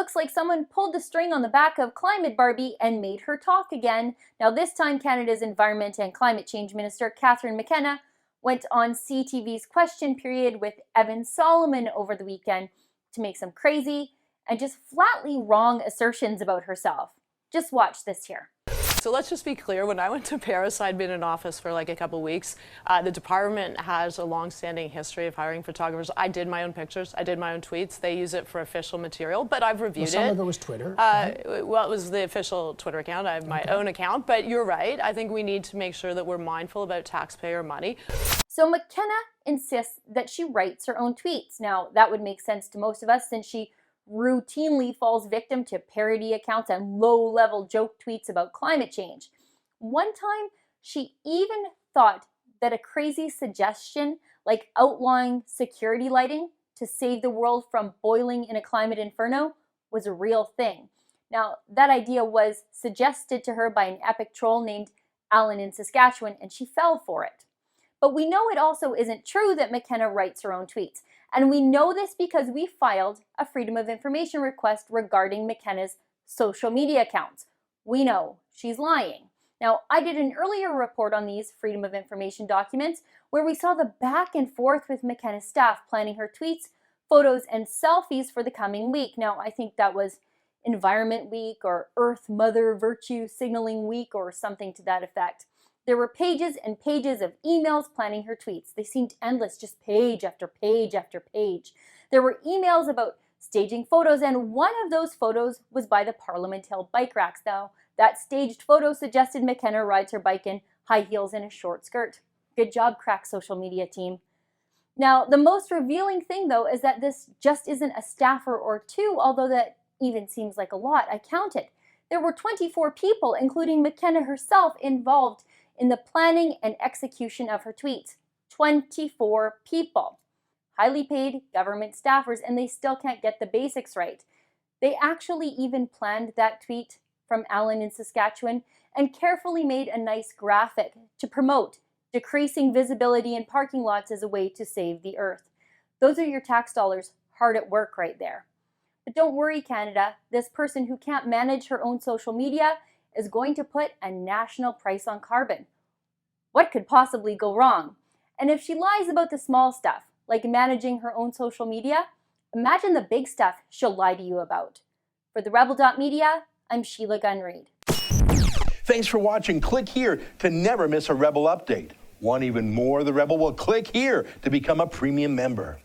looks like someone pulled the string on the back of Climate Barbie and made her talk again. Now this time, Canada's Environment and Climate Change Minister, McKenna, went on CTV's Question Period with Evan Solomon over the weekend to make some crazy and just flatly wrong assertions about herself. Just watch this here. So let's just be clear, when I went to Paris, I'd been in office for like a couple of weeks. The department has a long-standing history of hiring photographers. I did my own pictures, I did my own tweets. They use it for official material, but I've reviewed it. Some of it was Twitter. Well, it was the official Twitter account. I have my own account, but you're right. I think we need to make sure that we're mindful about taxpayer money. So McKenna insists that she writes her own tweets. Now, that would make sense to most of us since she routinely falls victim to parody accounts and low-level joke tweets about climate change. One time, she even thought that a crazy suggestion like outlawing security lighting to save the world from boiling in a climate inferno was a real thing. Now, that idea was suggested to her by an epic troll named Alan in Saskatchewan, and she fell for it. But we know it also isn't true that McKenna writes her own tweets. And we know this because we filed a Freedom of Information request regarding McKenna's social media accounts. We know she's lying. Now, I did an earlier report on these Freedom of Information documents where we saw the back and forth with McKenna's staff planning her tweets, photos, and selfies for the coming week. Now, I think that was Environment Week or Earth Mother Virtue Signaling Week or something to that effect. There were pages and pages of emails planning her tweets. They seemed endless, just page after page after page. There were emails about staging photos, and one of those photos was by the Parliament Hill bike racks. Now, that staged photo suggested McKenna rides her bike in high heels and a short skirt. Good job, crack social media team. Now, the most revealing thing, though, is that this just isn't a staffer or two, although that even seems like a lot. I counted. There were 24 people, including McKenna herself, involved in the planning and execution of her tweets. 24 people. Highly paid government staffers, and they still can't get the basics right. They actually even planned that tweet from Alan in Saskatchewan and carefully made a nice graphic to promote decreasing visibility in parking lots as a way to save the earth. Those are your tax dollars hard at work right there. But don't worry, Canada. This person who can't manage her own social media is going to put a national price on carbon. What could possibly go wrong? And if she lies about the small stuff, like managing her own social media, imagine the big stuff she'll lie to you about. For the Rebel.media, I'm Sheila Gunn-Reid. Thanks for watching. Click here to never miss a Rebel update. Want even more of the Rebel? Well, click here to become a premium member.